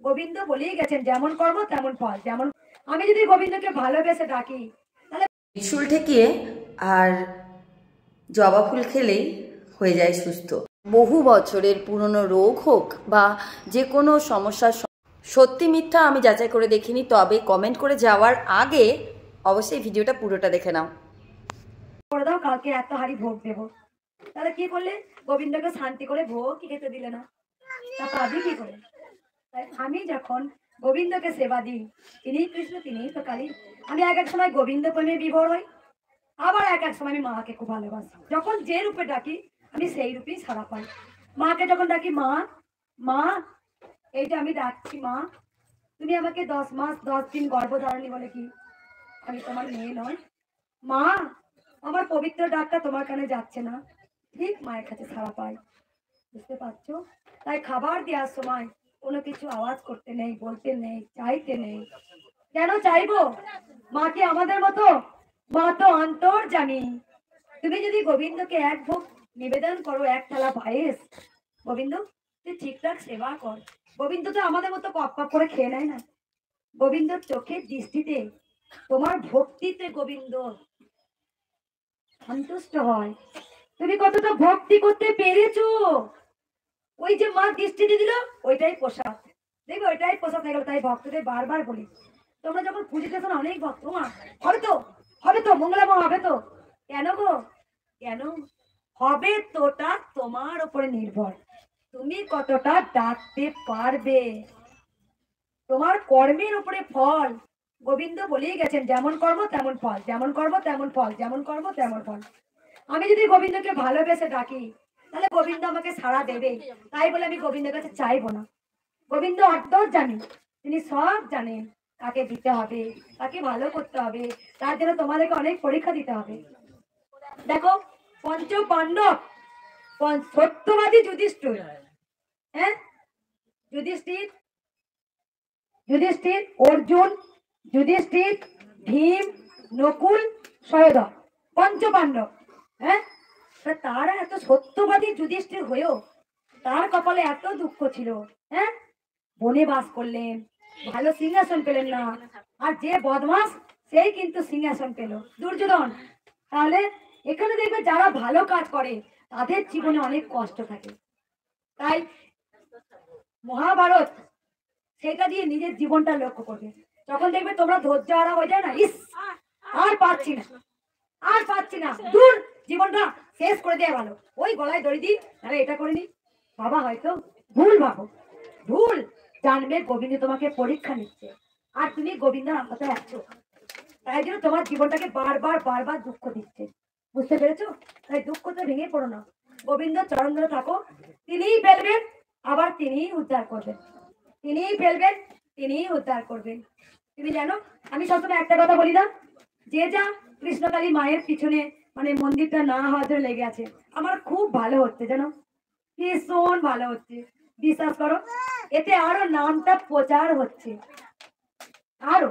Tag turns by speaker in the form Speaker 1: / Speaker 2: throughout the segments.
Speaker 1: গোবিন্দ বলেই গেছেন যেমন কর্ম তেমন ফল। যেমন আমি যদি গোবিন্দকে ভালোবেসে ডাকি তাহলে
Speaker 2: ত্রিশূল ঠেকিয়ে আর জবা ফুল খেলেই হয়ে যায় সুস্থ। বহু বছরের পুরনো রোগ হোক বা যে কোনো সমস্যার সত্যি মিথ্যা আমি যাচাই করে দেখিনি, তবে কমেন্ট করে যাওয়ার আগে অবশ্যই ভিডিওটা পুরোটা দেখে নাও।
Speaker 1: করে দাও, কালকে এত হাড়ি ভোগ দেবো। তাহলে কি করলে? গোবিন্দকে শান্তি করে ভোগ কি খেতে দিলে না, তা পাবি কি করে? তাই আমি যখন গোবিন্দকে সেবা দিই, তিনি কৃষ্ণ তিনি তো কালী। আমি এক এক সময় গোবিন্দ প্রেমে বিভোর হই, আবার এক এক সময় আমি মাকে খুব ভালোবাসি। যখন যে রূপে ডাকি আমি সেই রূপেই সাড়া পাই। মাকে যখন ডাকি মা, মা এইটা আমি ডাকছি মা, তুমি আমাকে 10 মাস 10 দিন গর্ভধারণী বলে কি আমি তোমার মেয়ে নয়? মা, আমার পবিত্র ডাকটা তোমার কানে যাচ্ছে না, ঠিক মায়ের কাছে সাড়া পাই। বুঝতে পারছো? তাই খাবার দেওয়ার সময় কোনো কিছু আওয়াজ করতে নেই, বলতে নেই, চাইতে নেই। কেন চাইবো? মা কি আমাদের মতো? মা তো অন্তর্যামী। তুমি যদি গোবিন্দকে এক ভোগ নিবেদন করো, এক থালা পায়েস, গোবিন্দ তুই ঠিকঠাক সেবা কর। গোবিন্দ তো আমাদের মতো কপ কপ করে খেয়ে নেয় না। গোবিন্দর চোখের দৃষ্টিতে, তোমার ভক্তিতে গোবিন্দ সন্তুষ্ট হয়। তুমি কতটা ভক্তি করতে পেরেছো, ওই যে মা দৃষ্টিতে দিল ওইটাই প্রসাদ। দেখবে ওইটাই প্রসাদ হয়ে গেল। তাই ভক্তদের বারবার বলি, তোমরা যখন পুজোতে শোনো অনেক ভক্ত, মা হবে তো, হবে তো, মঙ্গলামা হবে তো। কেন গো? কেন হবে? তোটা তোমার উপরে নির্ভর, তুমি কতটা ডাকতে পারবে, তোমার কর্মের উপরে ফল। গোবিন্দ বলেই গেছেন যেমন কর্ম তেমন ফল, যেমন কর্ম তেমন ফল, যেমন কর্ম তেমন ফল। আমি যদি গোবিন্দকে ভালোবেসে ডাকি তাহলে গোবিন্দ আমাকে সাড়া দেবে। তাই বলে আমি গোবিন্দের কাছে চাইবো না। গোবিন্দ অন্তর্যামী, তিনি সব জানেন কাকে দিতে হবে, কাকে ভালো করতে হবে। তার জন্য তোমাদেরকে অনেক পরীক্ষা দিতে হবে। দেখো পঞ্চ পাণ্ডব, সত্যবাদী যুধিষ্ঠির, হ্যাঁ যুধিষ্ঠির, যুধিষ্ঠির, অর্জুন, যুধিষ্ঠির, ভীম, নকুল, সহদেব, পঞ্চ পাণ্ডব। হ্যাঁ, তারা এত সত্যবাদী যুধিষ্ঠির হয়েও তার কপালে এত দুঃখ ছিল। হ্যাঁ, বনে বাস করলেন, ভালো সিংহাসন পেলেন না। আর যে বদমাস সেই কিন্তু সিংহাসন পেল, দুর্যোধন। তাহলে এখানে দেখবে যারা ভালো কাজ করে তাদের জীবনে অনেক কষ্ট থাকে। তাই মহাভারত সেটা দিয়ে নিজের জীবনটা লক্ষ্য করবে। যখন দেখবে তোমরা ধৈর্য হারা হয়ে যায় না, ইস আর পারছি না, আর পারছি না, দূর জীবনটা শেষ করে দেওয়া ভালো, ওই গলায় দড়ি দিই, আরে এটা করে নি। বাবা হয়তো ভুল ভাবো, ভুল। জানবে গোবিন্দ তোমাকে পরীক্ষা নিচ্ছে, আর তুমি গোবিন্দের আমতে আছো। তাই জন্য তোমার জীবনটাকে বারবার বারবার দুঃখ দিচ্ছে। বুঝতে পেরেছো? তাই দুঃখতে ভেঙে পড়ো না, গোবিন্দ চরণ ধরে থাকো। তিনিই ফেলবেন, আবার তিনিই উদ্ধার করবেন, তিনিই ফেলবেন, তিনিই উদ্ধার করবেন। তুমি জানো আমি সবসময় একটা কথা বলি না, যে যা কৃষ্ণকালী মায়ের পিছনে মানে মন্দিরটা না হওয়ার জন্য লেগে আছে, আমার খুব ভালো হচ্ছে জানো, ভীষণ ভালো হচ্ছে। বিশ্বাস করো, এতে আরো নামটা প্রচার হচ্ছে, আরো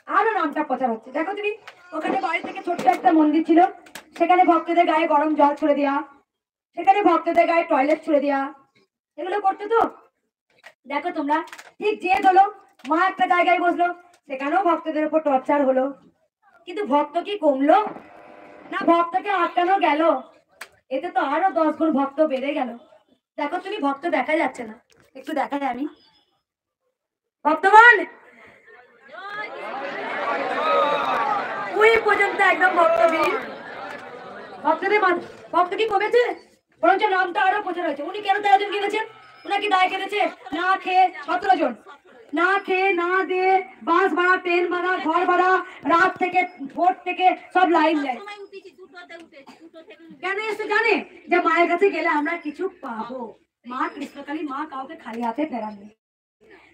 Speaker 1: আরো নামটা প্রচার হচ্ছে। দেখো তুমি, ওখানে বাড়ি থেকে ছোট্ট একটা মন্দির ছিল, সেখানে ভক্তদের গায়ে গরম জল ছুড়ে দেওয়া, সেখানে ভক্তদের গায়ে টয়লেট ছুড়ে দেওয়া, এগুলো করতে তো। দেখো তোমরা, ঠিক জেদ হলো, মা একটা জায়গায় বসলো, সেখানেও ভক্তদের উপর টর্চার হলো। কিন্তু ভক্ত কি কমলো না, ভক্তকে আটকানো গেল, এতে তো আরো 10 গুণ ভক্ত বেড়ে গেল। দেখো তুমি, ভক্ত দেখা যাচ্ছে না, একটু দেখা যায় আমি ভক্তগণ ওই পর্যন্ত একদম ভক্ত ভিড়। ভক্তদের ভক্ত কি কমেছে? বরঞ্চ নামটা আরো প্রচার হয়েছে। উনি কেন 13 জন কেঁদেছেন? ওনাকে দায় কেঁদেছে না খেয়ে 17 জন, না খেয়ে না দিয়ে বাস ভাড়া, ট্রেন ভাড়া, ঘর ভাড়া, রাত থেকে ভোর থেকে সব লাইন দেয়। কেন এসে জানে যে মায়ের কাছে গেলে আমরা কিছু পাবো। মা কৃষ্ণকালী মা কাউকে খালি হাতে ফেরাননি।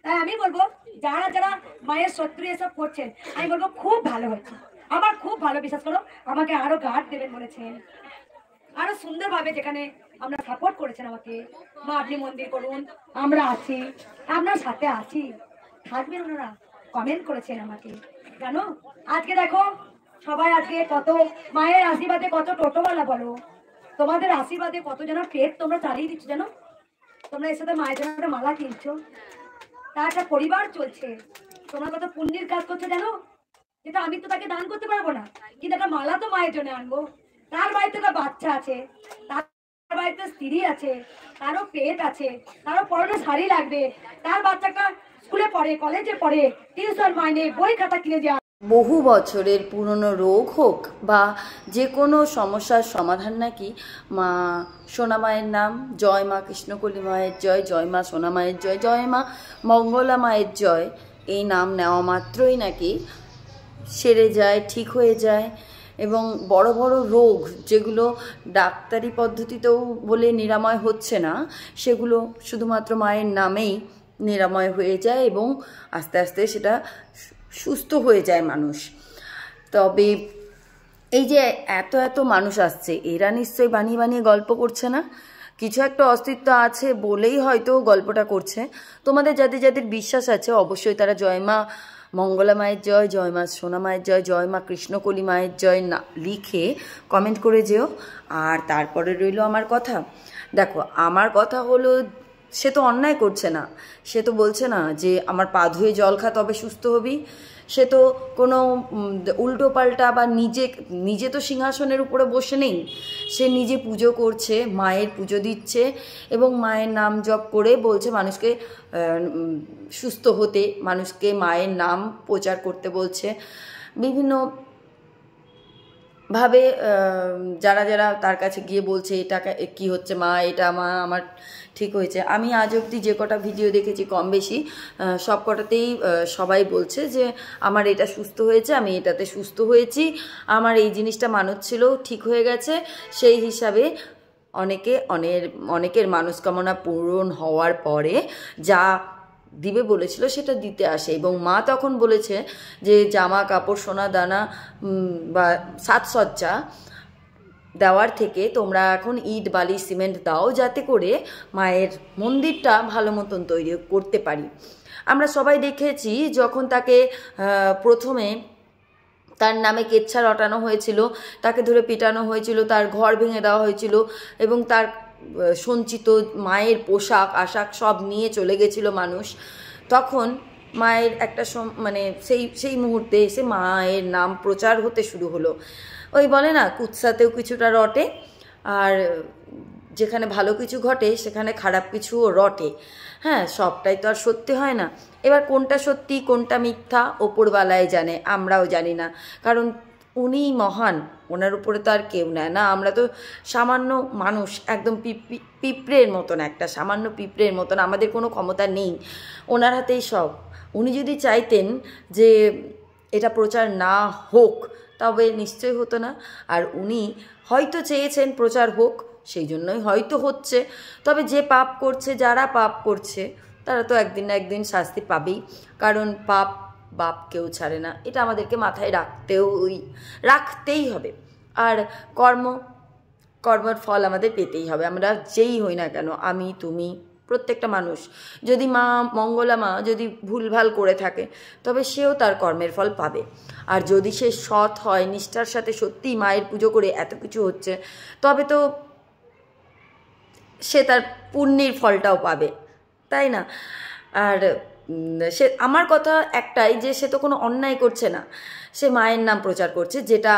Speaker 1: তাই আমি বলবো যারা যারা মায়ের শত্রু এসব করছেন, আমি বলবো খুব ভালো হয়েছে, আমার খুব ভালো। বিশ্বাস করো, আমাকে আরো গার্ড দেবেন বলেছেন, আরো সুন্দর ভাবে যেখানে আমরা সাপোর্ট করেছেন আমাকে, মা আপনি মন্দির করুন, আমরা আছি, আপনার সাথে আছি, থাকবেন ওনারা, কমেন্ট করেছেন আমাকে। জানো আজকে দেখো সবাই আজকে কত মায়ের আশীর্বাদে, কত টোটোওয়ালা বলো, তোমাদের আশীর্বাদে কত যেন পেট তোমরা চালিয়ে দিচ্ছ। জানো তোমরা এর সাথে মায়ের জন্য একটা মালা কিনছো, তার একটা পরিবার চলছে। তোমার কত পুণ্যের কাজ করছে জানো, যেটা আমি তো তাকে দান করতে পারবো না, কিন্তু একটা মালা তো মায়ের জন্য আনবো। তার বাড়িতে একটা বাচ্চা আছে, তার বাড়িতে স্ত্রী আছে, তারও পেট আছে, তারও পরনে শাড়ি লাগবে, তার বাচ্চাটা স্কুলে পড়ে, কলেজে পড়ে, টিউশন মাইনে, বই খাতা কিনে দেওয়া।
Speaker 2: বহু বছরের পুরনো রোগ হোক বা যে কোনো সমস্যার সমাধান নাকি মা সোনা মায়ের নাম, জয় মা কৃষ্ণকলি মায়ের জয়, জয় মা সোনা মায়ের জয়, জয় মা মঙ্গলা মায়ের জয়, এই নাম নেওয়া মাত্রই নাকি সেরে যায়, ঠিক হয়ে যায়। এবং বড় বড় রোগ যেগুলো ডাক্তারি পদ্ধতিতেও বলে নিরাময় হচ্ছে না, সেগুলো শুধুমাত্র মায়ের নামেই নিরাময় হয়ে যায় এবং আস্তে আস্তে সেটা সুস্থ হয়ে যায় মানুষ। তবে এই যে এত এত মানুষ আসছে, এরা নিশ্চয়ই বানিয়ে বানিয়ে গল্প করছে না, কিছু একটা অস্তিত্ব আছে বলেই হয়তো গল্পটা করছে। তোমাদের যাদের যাদের বিশ্বাস আছে অবশ্যই তারা জয় মা মঙ্গলা মায়ের জয়, জয় মা সোনা মায়ের জয়, জয় মা কৃষ্ণকলি মায়ের জয় না লিখে কমেন্ট করে যেও। আর তারপরে রইল আমার কথা। দেখো, আমার কথা হলো, সে তো অন্যায় করছে না, সে তো বলছে না যে আমার পা ধুয়ে জল খা তবে সুস্থ হবি, সে তো কোনো উল্টো পাল্টা বা নিজে তো সিংহাসনের উপরে বসে নেই, সে নিজে পুজো করছে, মায়ের পুজো দিচ্ছে এবং মায়ের নাম জপ করে বলছে মানুষকে সুস্থ হতে, মানুষকে মায়ের নাম প্রচার করতে বলছে। বিভিন্ন ভাবে যারা যারা তার কাছে গিয়ে বলছে এটা কি হচ্ছে মা, এটা মা আমার ঠিক হয়েছে। আমি আজ অবধি যে কটা ভিডিও দেখেছি কম বেশি সব কটাতেই সবাই বলছে যে আমার এটা সুস্থ হয়েছে, আমি এটাতে সুস্থ হয়েছি, আমার এই জিনিসটা মানছিল ঠিক হয়ে গেছে। সেই হিসাবে অনেকের মানসকামনা পূরণ হওয়ার পরে যা দিবে বলেছিল সেটা দিতে আসে। এবং মা তখন বলেছে যে জামা কাপড় সোনা দানা বা সাজসজ্জা দেওয়ার থেকে তোমরা এখন ইট বালি সিমেন্ট দাও, যাতে করে মায়ের মন্দিরটা ভালো মতন তৈরি করতে পারি। আমরা সবাই দেখেছি যখন তাকে প্রথমে তার নামে কেচ্ছা রটানো হয়েছিল, তাকে ধরে পিটানো হয়েছিল, তার ঘর ভেঙে দেওয়া হয়েছিল এবং তার সঞ্চিত মায়ের পোশাক আশাক সব নিয়ে চলে গেছিল মানুষ। তখন মায়ের একটা মানে সেই মুহূর্তে এসে মায়ের নাম প্রচার হতে শুরু হলো। ওই বলে না, কুৎসাতেও কিছুটা রটে, আর যেখানে ভালো কিছু ঘটে সেখানে খারাপ কিছুও রটে। হ্যাঁ, সবটাই তো আর সত্যি হয় না। এবার কোনটা সত্যি কোনটা মিথ্যা ওপরওয়ালাই জানে, আমরাও জানি না, কারণ উনিই মহান, ওনার উপরে তো আর কেউ নেয় না। আমরা তো সামান্য মানুষ, একদম পিঁপড়ের মতন, একটা সামান্য পিঁপড়ের মতন, আমাদের কোনো ক্ষমতা নেই, ওনার হাতেই সব। উনি যদি চাইতেন যে এটা প্রচার না হোক তবে নিশ্চয়ই হতো না, আর উনি হয়তো চেয়েছেন প্রচার হোক, সেই জন্যই হয়তো হচ্ছে। তবে যে পাপ করছে, যারা পাপ করছে তারা তো একদিন না একদিন শাস্তি পাবেই, কারণ বাপ কেউ ছাড়ে না, এটা আমাদেরকে মাথায় রাখতেই হবে। আর কর্মের ফল আমাদের পেতেই হবে, আমরা যেই হই না কেন, আমি তুমি প্রত্যেকটা মানুষ। যদি মা মঙ্গলা মা যদি ভুলভাল করে থাকে তবে সেও তার কর্মের ফল পাবে। আর যদি সে সৎ হয়, নিষ্ঠার সাথে সত্যিই মায়ের পুজো করে এত কিছু হচ্ছে, তবে তো সে তার পুণ্যের ফলটাও পাবে, তাই না? আর সে, আমার কথা একটাই, যে সে তো কোনো অন্যায় করছে না, সে মায়ের নাম প্রচার করছে, যেটা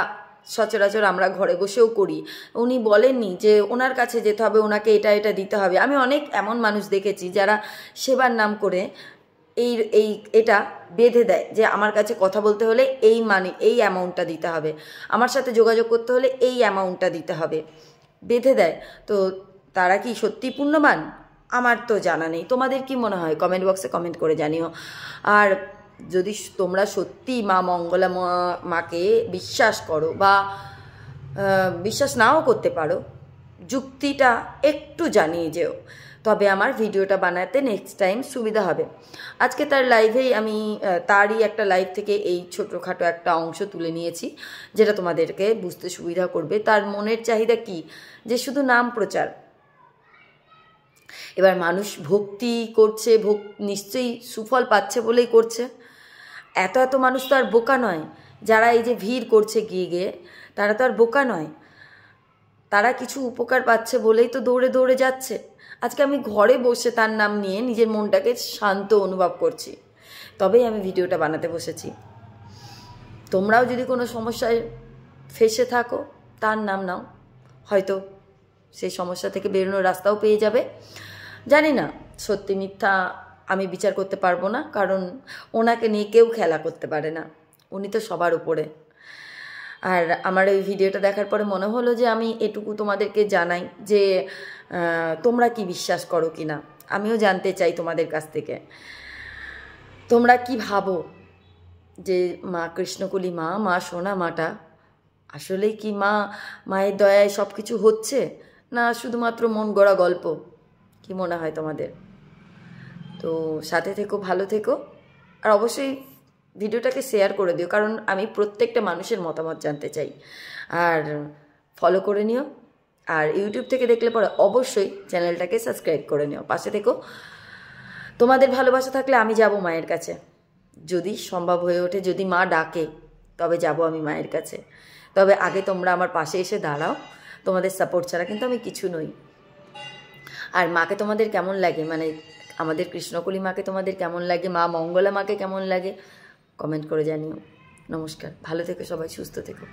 Speaker 2: সচরাচর আমরা ঘরে বসেও করি। উনি বলেননি যে ওনার কাছে যেতে হবে, ওনাকে এটা এটা দিতে হবে। আমি অনেক এমন মানুষ দেখেছি যারা সেবার নাম করে এটা বেঁধে দেয় যে আমার কাছে কথা বলতে হলে এই অ্যামাউন্টটা দিতে হবে, আমার সাথে যোগাযোগ করতে হলে এই অ্যামাউন্টটা দিতে হবে, বেঁধে দেয়। তো তারা কি সত্যি পুণ্যবান? আমার তো জানা নেই, তোমাদের কি মনে হয় কমেন্ট বক্সে কমেন্ট করে জানিও। আর যদি তোমরা সত্যি মা মঙ্গলা মাকে বিশ্বাস করো বা বিশ্বাস নাও করতে পারো, যুক্তিটা একটু জানিয়ে যেও, তবে আমার ভিডিওটা বানাতে নেক্সট টাইম সুবিধা হবে। আজকে তার লাইভেই আমি তারই একটা লাইভ থেকে এই ছোটোখাটো একটা অংশ তুলে নিয়েছি, যেটা তোমাদেরকে বুঝতে সুবিধা করবে। তার মনের চাহিদা কি, যে শুধু নাম প্রচার। এবার মানুষ ভক্তি করছে, নিশ্চয়ই সুফল পাচ্ছে বলেই করছে। এত মানুষ তো আর বোকা নয়, যারা এই যে ভিড় করছে গিয়ে তারা তো আর বোকা নয়, তারা কিছু উপকার পাচ্ছে বলেই তো দৌড়ে দৌড়ে যাচ্ছে। আজকে আমি ঘরে বসে তার নাম নিয়ে নিজের মনটাকে শান্ত অনুভব করছি, তবেই আমি ভিডিওটা বানাতে বসেছি। তোমরাও যদি কোনো সমস্যায় ফেসে থাকো তার নাম নাও, হয়তো সেই সমস্যা থেকে বেরোনোর রাস্তাও পেয়ে যাবে। জানি না সত্যি মিথ্যা আমি বিচার করতে পারবো না, কারণ ওনাকে নিয়ে কেউ খেলা করতে পারে না, উনি তো সবার উপরে। আর আমার ওই ভিডিওটা দেখার পরে মনে হলো যে আমি এটুকু তোমাদেরকে জানাই যে তোমরা কি বিশ্বাস করো কি না, আমিও জানতে চাই তোমাদের কাছ থেকে। তোমরা কি ভাবো যে মা কৃষ্ণকলি মা সোনা মাটা আসলেই কি মায়ের দয়ায় সব কিছু হচ্ছে, না শুধুমাত্র মন গড়া গল্প? কি মনে হয় তোমাদের? তো সাথে থেকো, ভালো থেকো, আর অবশ্যই ভিডিওটাকে শেয়ার করে দিও, কারণ আমি প্রত্যেকটা মানুষের মতামত জানতে চাই। আর ফলো করে নিও, আর ইউটিউব থেকে দেখলে পরে অবশ্যই চ্যানেলটাকে সাবস্ক্রাইব করে নিও। পাশে থেকো, তোমাদের ভালোবাসা থাকলে আমি যাব মায়ের কাছে, যদি সম্ভব হয়ে ওঠে, যদি মা ডাকে তবে যাব আমি মায়ের কাছে। তবে আগে তোমরা আমার পাশে এসে দাঁড়াও, তোমাদের সাপোর্ট ছাড়া কিন্তু আমি কিছু নই। আর মাকে তোমাদের কেমন লাগে, মানে আমাদের কৃষ্ণকলি মাকে তোমাদের কেমন লাগে, মা মঙ্গলা মাকে কেমন লাগে, কমেন্ট করে জানিও। নমস্কার, ভালো থেকো সবাই, সুস্থ থেকো।